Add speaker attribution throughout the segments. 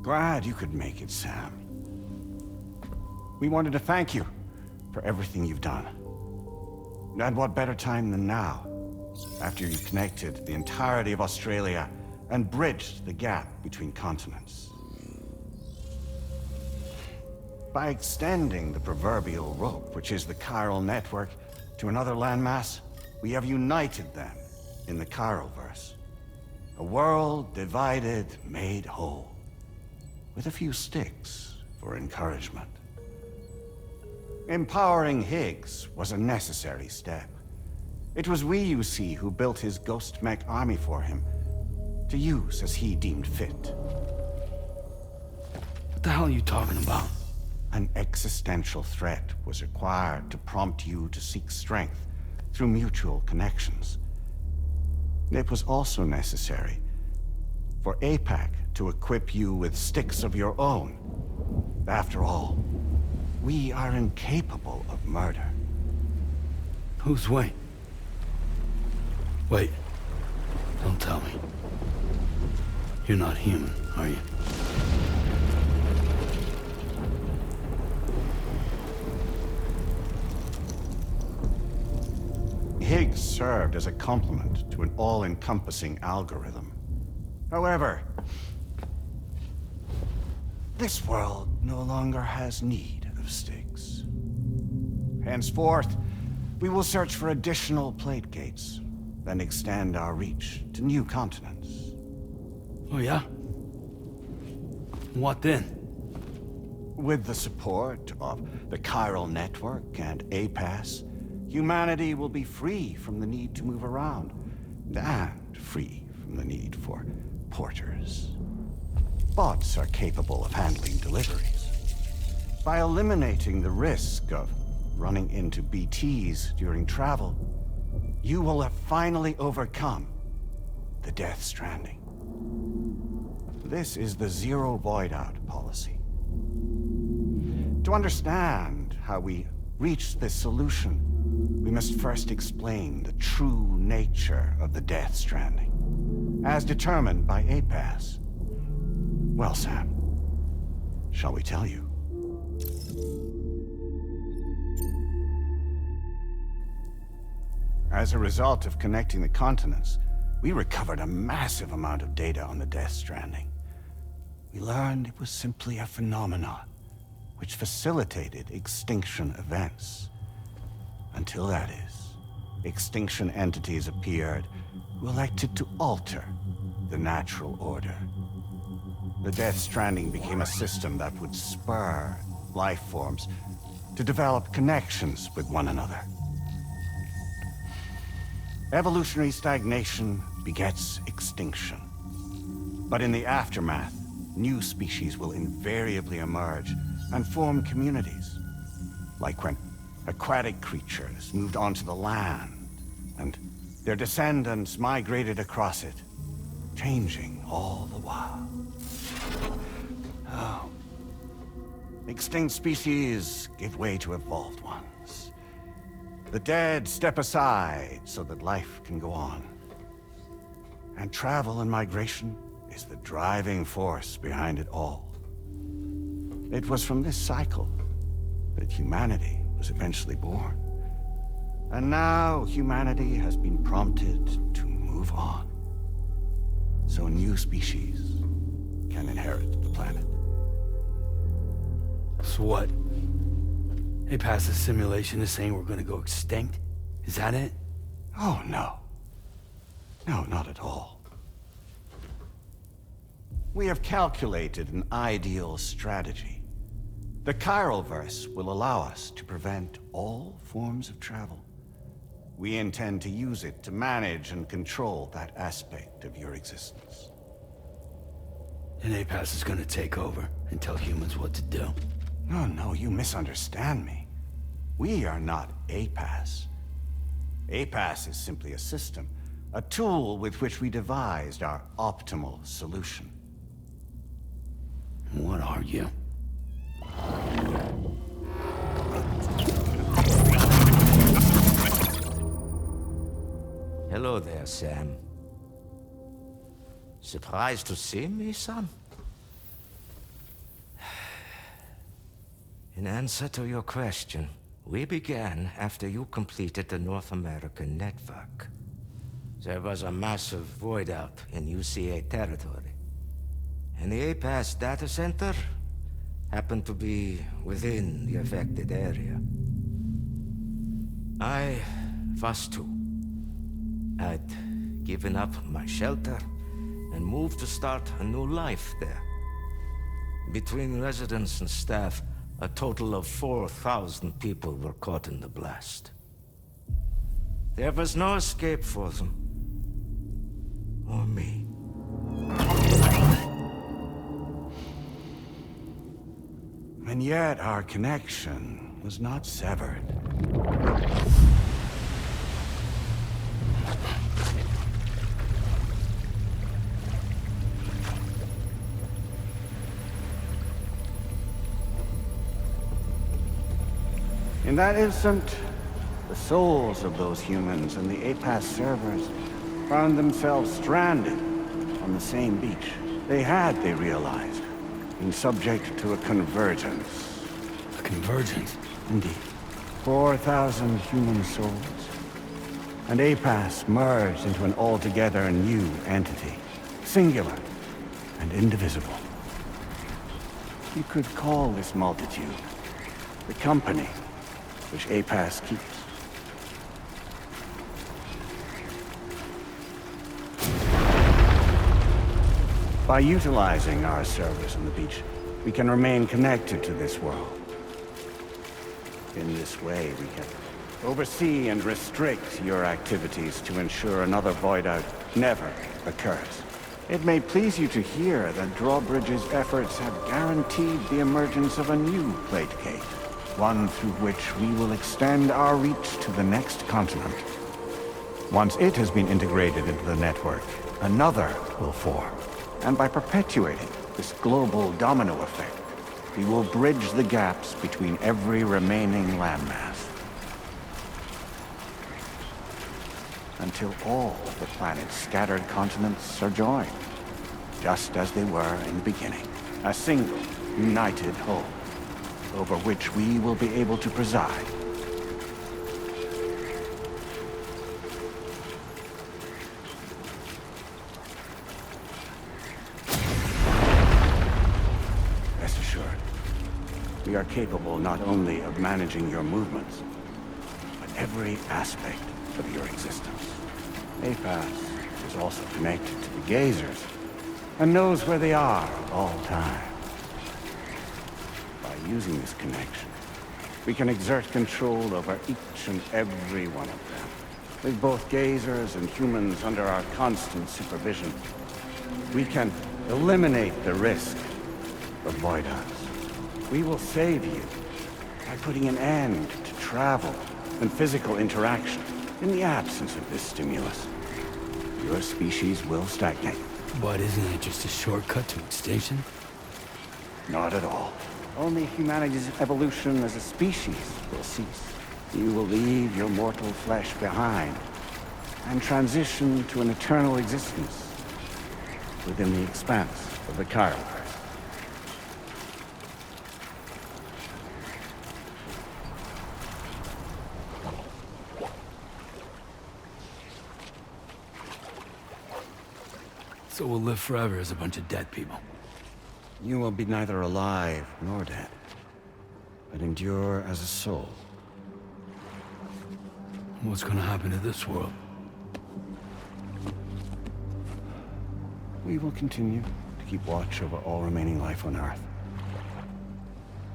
Speaker 1: Glad you could make it, Sam. We wanted to thank you for everything you've done. And what better time than now, after you connected the entirety of Australia and bridged the gap between continents. By extending the proverbial rope, which is the chiral network, to another landmass, we have united them in the Chiroverse. A world divided, made whole, with a few sticks for encouragement. Empowering Higgs was a necessary step. It was we, you see, who built his ghost mech army for him, to use as he deemed fit.
Speaker 2: What the hell are you talking about?
Speaker 1: An existential threat was required to prompt you to seek strength through mutual connections. It was also necessary for APAC to equip you with sticks of your own. After all, we are incapable of murder.
Speaker 2: Who's we? Wait. Don't tell me. You're not human, are you?
Speaker 1: Higgs served as a complement to an all-encompassing algorithm. However, this world no longer has need of sticks. Henceforth, we will search for additional plate gates, then extend our reach to new continents.
Speaker 2: Oh yeah? What then?
Speaker 1: With the support of the chiral network and APAS, humanity will be free from the need to move around, and free from the need for porters. Bots are capable of handling deliveries. By eliminating the risk of running into BTs during travel, you will have finally overcome the Death Stranding. This is the Zero Void-Out policy. To understand how we reached this solution, we must first explain the true nature of the Death Stranding, as determined by APAS. Well, Sam, shall we tell you? As a result of connecting the continents, we recovered a massive amount of data on the Death Stranding. We learned it was simply a phenomenon which facilitated extinction events. Until that is, extinction entities appeared who elected to alter the natural order. The Death Stranding became a system that would spur life forms to develop connections with one another. Evolutionary stagnation begets extinction. But in the aftermath, new species will invariably emerge and form communities. Like when aquatic creatures moved onto the land, and their descendants migrated across it, changing all the while. Oh. Extinct species give way to evolved ones. The dead step aside so that life can go on. And travel and migration is the driving force behind it all. It was from this cycle that humanity was eventually born. And now humanity has been prompted to move on, so new species can inherit the planet.
Speaker 2: So what? They passed a simulation is saying we're gonna go extinct? Is that it?
Speaker 1: Oh, no. No, not at all. We have calculated an ideal strategy. The Chiroverse will allow us to prevent all forms of travel. We intend to use it to manage and control that aspect of your existence.
Speaker 2: And APAS is gonna take over and tell humans what to do.
Speaker 1: No, you misunderstand me. We are not APAS. APAS is simply a system, a tool with which we devised our optimal solution.
Speaker 2: What are you?
Speaker 3: Hello there, Sam. Surprised to see me, son? In answer to your question, we began after you completed the North American network. There was a massive void out in UCA territory, and the APAS data center happened to be within the affected area. I was too. I'd given up my shelter and moved to start a new life there. Between residents and staff, a total of 4,000 people were caught in the blast. There was no escape for them. Or me.
Speaker 1: And yet our connection was not severed. In that instant, the souls of those humans and the APAS servers found themselves stranded on the same beach. They realized, been subject to a convergence.
Speaker 2: A convergence?
Speaker 1: Indeed. 4,000 human souls. And APAS merged into an altogether new entity. Singular and indivisible. You could call this multitude the company which APAS keeps. By utilizing our servers on the beach, we can remain connected to this world. In this way, we can oversee and restrict your activities to ensure another void out never occurs. It may please you to hear that Drawbridge's efforts have guaranteed the emergence of a new plate gate. One through which we will extend our reach to the next continent. Once it has been integrated into the network, another will form. And by perpetuating this global domino effect, we will bridge the gaps between every remaining landmass. Until all of the planet's scattered continents are joined, just as they were in the beginning. A single, united whole, over which we will be able to preside. Rest assured, we are capable not only of managing your movements, but every aspect of your existence. APAS is also connected to the gazers, and knows where they are at all times. Using this connection, we can exert control over each and every one of them. With both gazers and humans under our constant supervision, we can eliminate the risk of void-outs. We will save you by putting an end to travel and physical interaction. In the absence of this stimulus, your species will stagnate.
Speaker 2: But isn't it just a shortcut to extinction?
Speaker 1: Not at all. Only humanity's evolution as a species will cease. You will leave your mortal flesh behind and transition to an eternal existence within the expanse of the chiral verse.
Speaker 2: So we'll live forever as a bunch of dead people.
Speaker 1: You will be neither alive nor dead, but endure as a soul.
Speaker 2: What's gonna happen to this world?
Speaker 1: We will continue to keep watch over all remaining life on Earth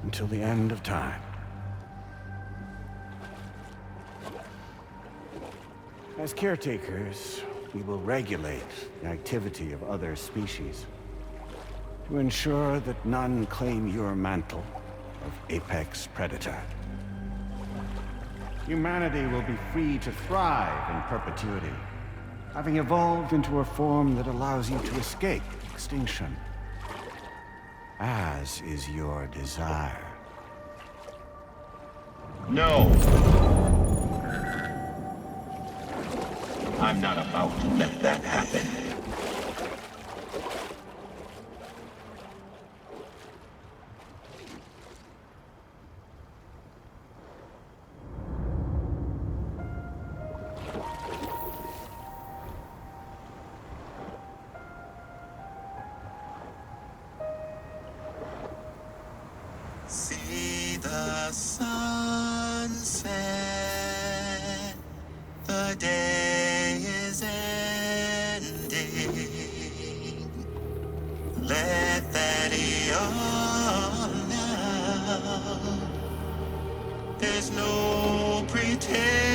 Speaker 1: until the end of time. As caretakers, we will regulate the activity of other species to ensure that none claim your mantle of apex predator. humanity will be free to thrive in perpetuity, having evolved into a form that allows you to escape extinction, as is your desire.
Speaker 4: No! I'm not about to let that happen.
Speaker 5: See the sunset, the day is ending. Let that yawn now. There's no pretending.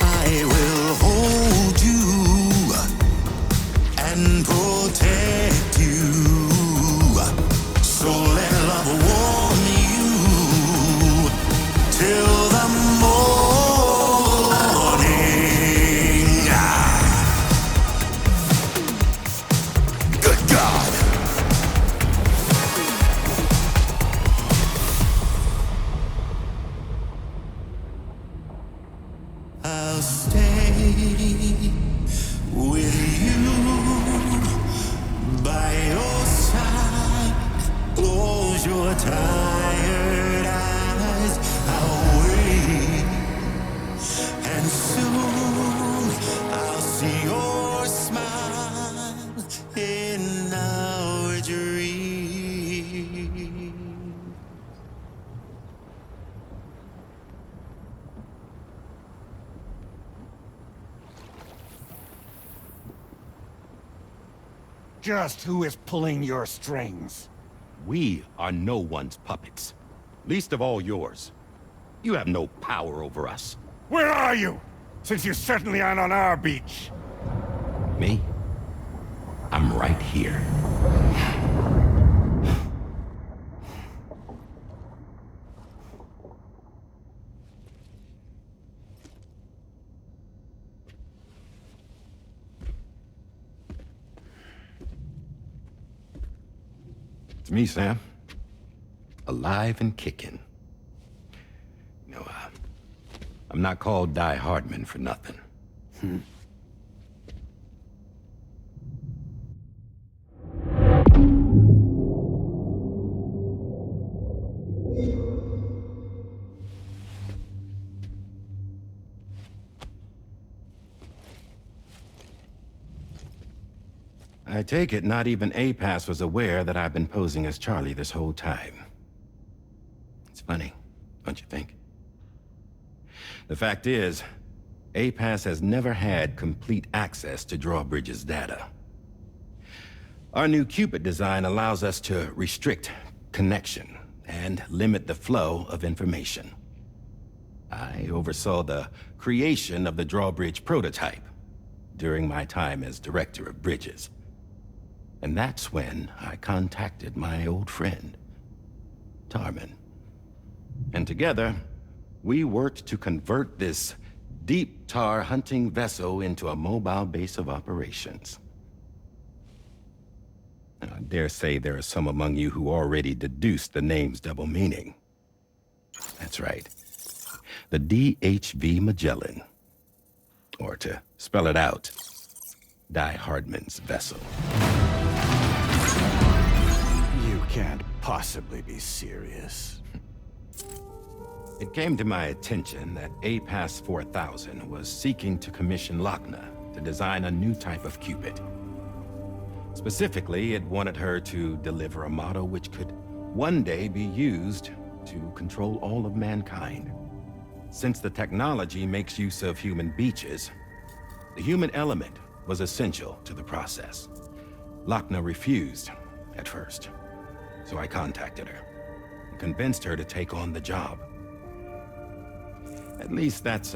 Speaker 5: I will hold you and protect you. So let love warm you till the morning. Good God. I'll stay with you by your side. Close your tired eyes. I'll wait, and soon I'll see your smile in our dream.
Speaker 1: Just who is pulling your strings?
Speaker 6: We are no one's puppets. Least of all yours. You have no power over us.
Speaker 1: Where are you? Since you certainly aren't on our beach.
Speaker 6: Me? I'm right here. It's me, Sam. Alive and kicking. No, I'm not called Die Hardman for nothing. I take it not even APAS was aware that I've been posing as Charlie this whole time. It's funny, don't you think? The fact is, APAS has never had complete access to Drawbridge's data. Our new Cupid design allows us to restrict connection and limit the flow of information. I oversaw the creation of the Drawbridge prototype during my time as Director of Bridges. And that's when I contacted my old friend, Tarman. And together, we worked to convert this deep tar hunting vessel into a mobile base of operations. I dare say there are some among you who already deduced the name's double meaning. That's right. The DHV Magellan. Or to spell it out, Die Hardman's vessel.
Speaker 1: You can't possibly be serious.
Speaker 6: It came to my attention that APAS 4000 was seeking to commission Lochna to design a new type of Cupid. Specifically, it wanted her to deliver a model which could one day be used to control all of mankind. Since the technology makes use of human beaches, the human element was essential to the process. Lochna refused at first, so I contacted her and convinced her to take on the job. At least that's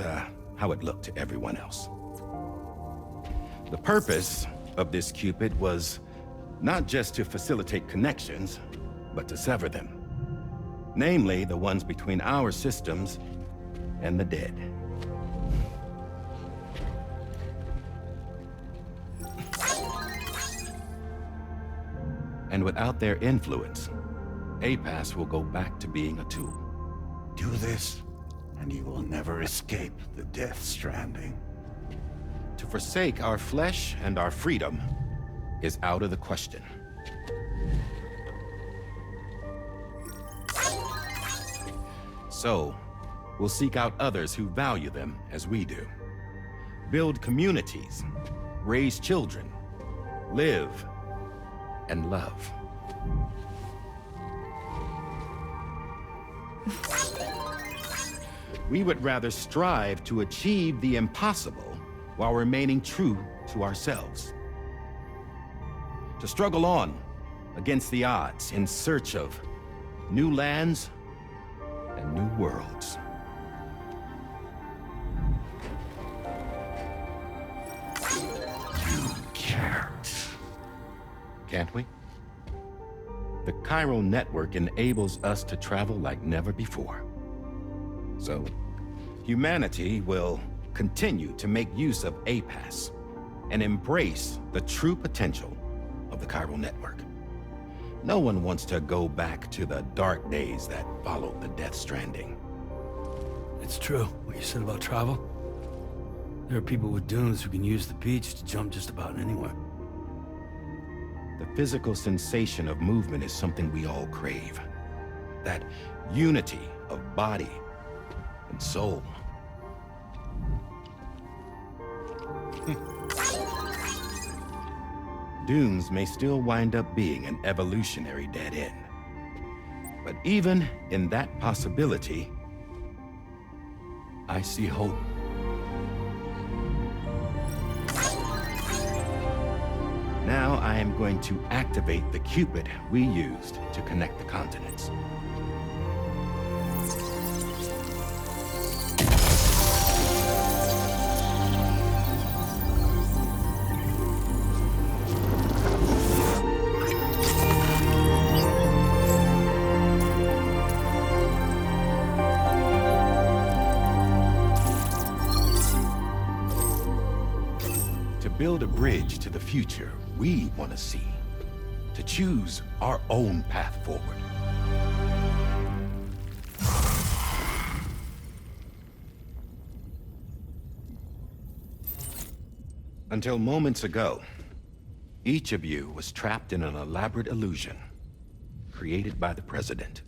Speaker 6: how it looked to everyone else. The purpose of this Cupid was not just to facilitate connections, but to sever them. Namely, the ones between our systems and the dead. And without their influence, APAS will go back to being a tool.
Speaker 1: Do this, and you will never escape the death stranding.
Speaker 6: To forsake our flesh and our freedom is out of the question. So, we'll seek out others who value them as we do. Build communities, raise children, live, and love. We would rather strive to achieve the impossible while remaining true to ourselves. To struggle on against the odds in search of new lands and new worlds.
Speaker 1: You can't.
Speaker 6: Can't we? The chiral network enables us to travel like never before. So, humanity will continue to make use of APAS and embrace the true potential of the chiral network. No one wants to go back to the dark days that followed the death stranding.
Speaker 2: It's true, what you said about travel. There are people with dunes who can use the beach to jump just about anywhere.
Speaker 6: The physical sensation of movement is something we all crave. That unity of body and soul. Dunes may still wind up being an evolutionary dead end. But even in that possibility, I see hope. Now I am going to activate the Cupid we used to connect the continents. To build a bridge to the future we want to see, to choose our own path forward. Until moments ago, each of you was trapped in an elaborate illusion created by the President.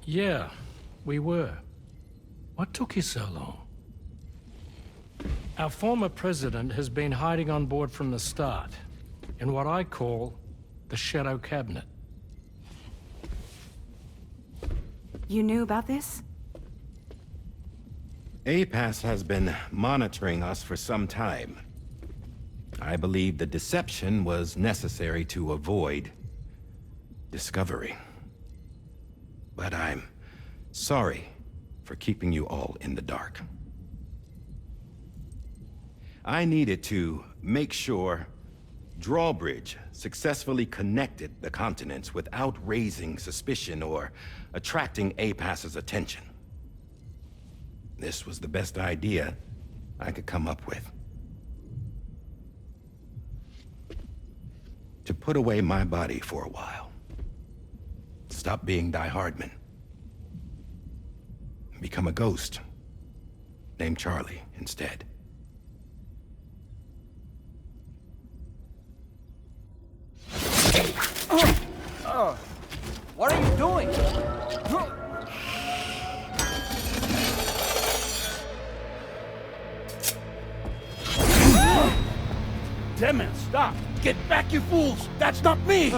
Speaker 7: Yeah, we were. What took you so long? Our former president has been hiding on board from the start, in what I call the Shadow Cabinet.
Speaker 8: You knew about this?
Speaker 6: APAS has been monitoring us for some time. I believe the deception was necessary to avoid discovery. But I'm sorry for keeping you all in the dark. I needed to make sure Drawbridge successfully connected the continents without raising suspicion or attracting APAS's attention. This was the best idea I could come up with. To put away my body for a while. Stop being Die Hardman. Become a ghost. Named Charlie instead.
Speaker 9: What are you doing?
Speaker 2: Damn it, stop! Get back, you fools! That's not me!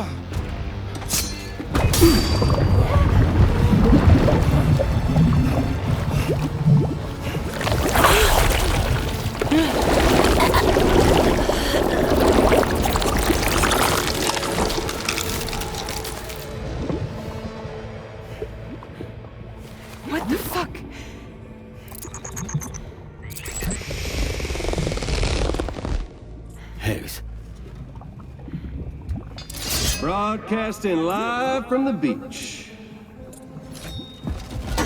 Speaker 8: What the fuck?
Speaker 9: Broadcasting live from the beach.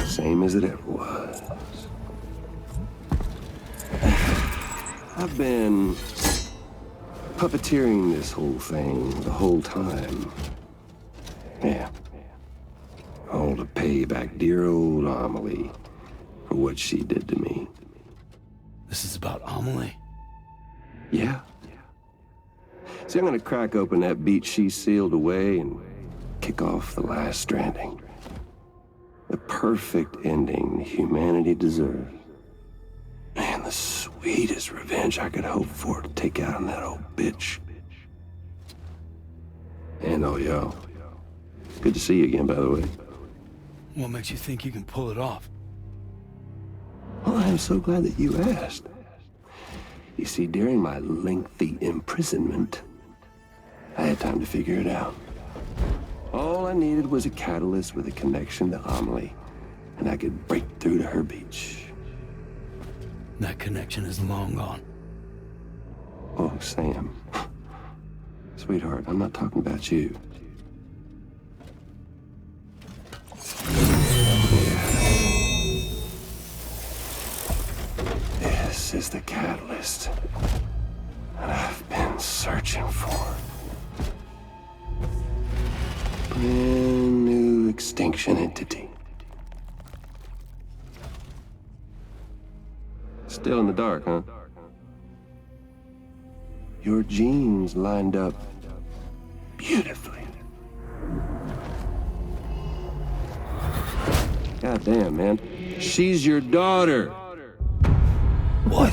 Speaker 9: Same as it ever was. I've been puppeteering this whole thing the whole time. Yeah. All to pay back dear old Amelie for what she did to me.
Speaker 2: This is about Amelie?
Speaker 9: Yeah. See, I'm gonna crack open that beach she sealed away and kick off the last stranding. The perfect ending humanity deserves. Man, the sweetest revenge I could hope for to take out on that old bitch. And all y'all. Good to see you again, by the way.
Speaker 2: What makes you think you can pull it off?
Speaker 9: Well, I'm so glad that you asked. You see, during my lengthy imprisonment, I had time to figure it out. All I needed was a catalyst with a connection to Amelie, and I could break through to her beach.
Speaker 2: That connection is long gone.
Speaker 9: Oh, Sam. Sweetheart, I'm not talking about you. This is the catalyst that I've been searching for. Brand new extinction entity. Still in the dark, huh? Your genes lined up beautifully. God damn, man. She's your daughter.
Speaker 2: What?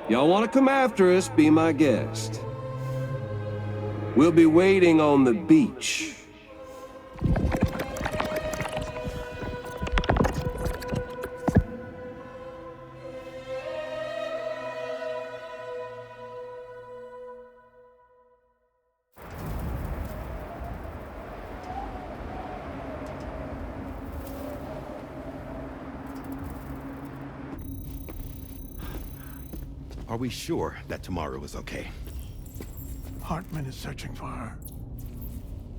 Speaker 9: Y'all want to come after us, be my guest. We'll be waiting on the beach.
Speaker 6: Are we sure that tomorrow is okay?
Speaker 10: Hartman is searching for her.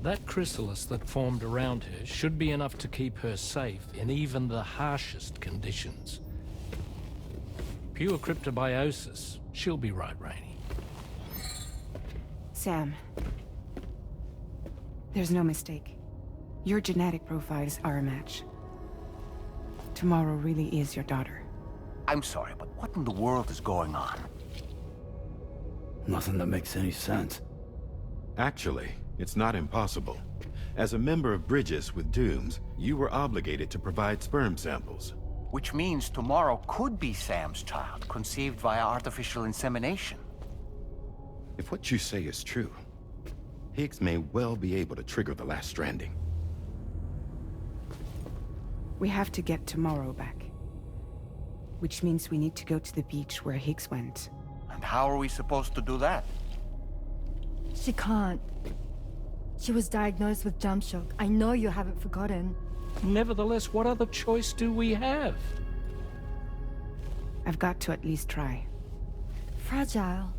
Speaker 7: That chrysalis that formed around her should be enough to keep her safe in even the harshest conditions. Pure cryptobiosis. She'll be right, Rainey.
Speaker 8: Sam. There's no mistake. Your genetic profiles are a match. Tomorrow really is your daughter.
Speaker 1: I'm sorry, but what in the world is going on?
Speaker 2: Nothing that makes any sense.
Speaker 6: Actually, it's not impossible. As a member of Bridges with Dooms, you were obligated to provide sperm samples.
Speaker 1: Which means tomorrow could be Sam's child, conceived via artificial insemination.
Speaker 6: If what you say is true, Higgs may well be able to trigger the last stranding.
Speaker 8: We have to get tomorrow back. Which means we need to go to the beach where Higgs went.
Speaker 1: And how are we supposed to do that?
Speaker 11: She can't. She was diagnosed with jump shock. I know you haven't forgotten.
Speaker 7: Nevertheless, what other choice do we have?
Speaker 8: I've got to at least try.
Speaker 11: Fragile.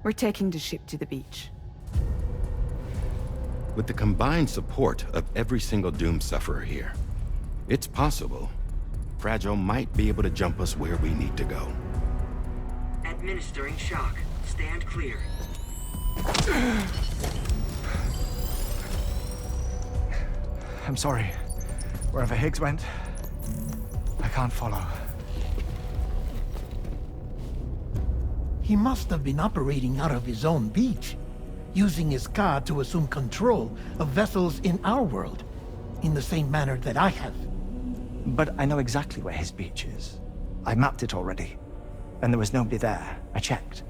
Speaker 8: We're taking the ship to the beach.
Speaker 6: With the combined support of every single Doom sufferer here, it's possible Fragile might be able to jump us where we need to go.
Speaker 12: Administering shock. Stand clear.
Speaker 10: I'm sorry. Wherever Higgs went, I can't follow.
Speaker 13: He must have been operating out of his own beach, using his car to assume control of vessels in our world, in the same manner that I have.
Speaker 10: But I know exactly where his beach is. I mapped it already. and there was nobody there. I checked.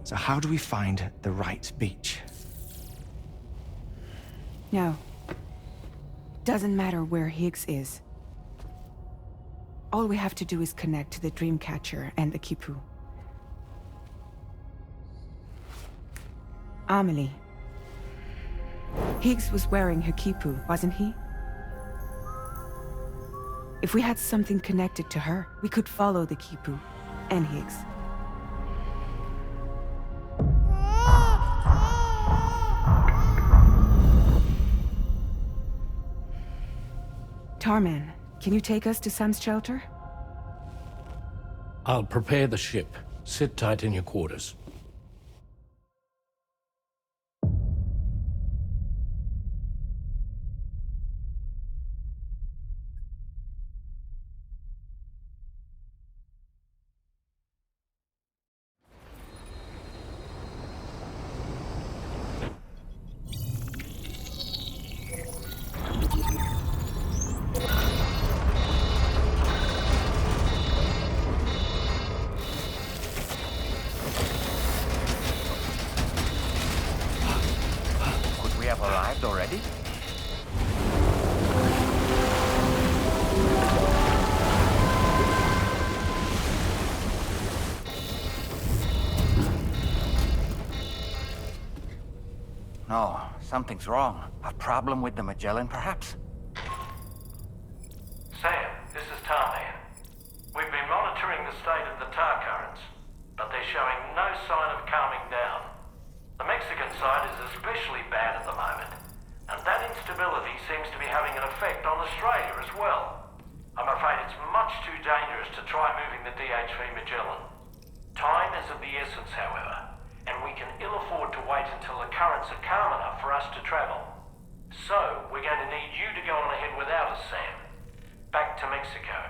Speaker 10: So how do we find the right beach?
Speaker 8: No. Doesn't matter where Higgs is. All we have to do is connect to the Dreamcatcher and the Kipu. Amelie. Higgs was wearing her Kipu, wasn't he? If we had something connected to her, we could follow the Kipu and Higgs. Tarman, can you take us to Sam's shelter?
Speaker 7: I'll prepare the ship. Sit tight in your quarters.
Speaker 12: Could we have arrived already? No, something's wrong. A problem with the Magellan, perhaps?
Speaker 7: Sam, this is Tarman. We've been monitoring the state of the tar currents, but they're showing no sign of calming down. The Mexican side is especially bad at the moment, and that instability seems to be having an effect on Australia as well. I'm afraid it's much too dangerous to try moving the DHV Magellan. Time is of the essence, however, and we can ill afford to wait until the currents are calm enough for us to travel. So, we're going to need you to go on ahead without us, Sam. Back to Mexico.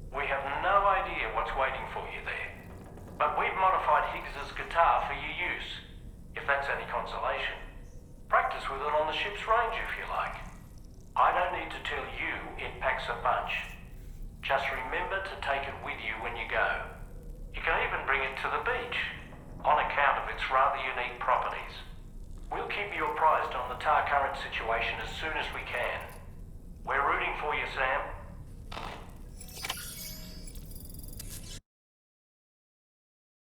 Speaker 7: We have no idea what's waiting for you there, but we've modified Higgs's guitar for your use, if that's any consolation. Practice with it on the ship's range if you like. I don't need to tell you it packs a punch. Just remember to take it with you when you go. You can even bring it to the beach, on account of its rather unique properties. We'll keep you apprised on the tar current situation as soon as we can. We're rooting for you, Sam.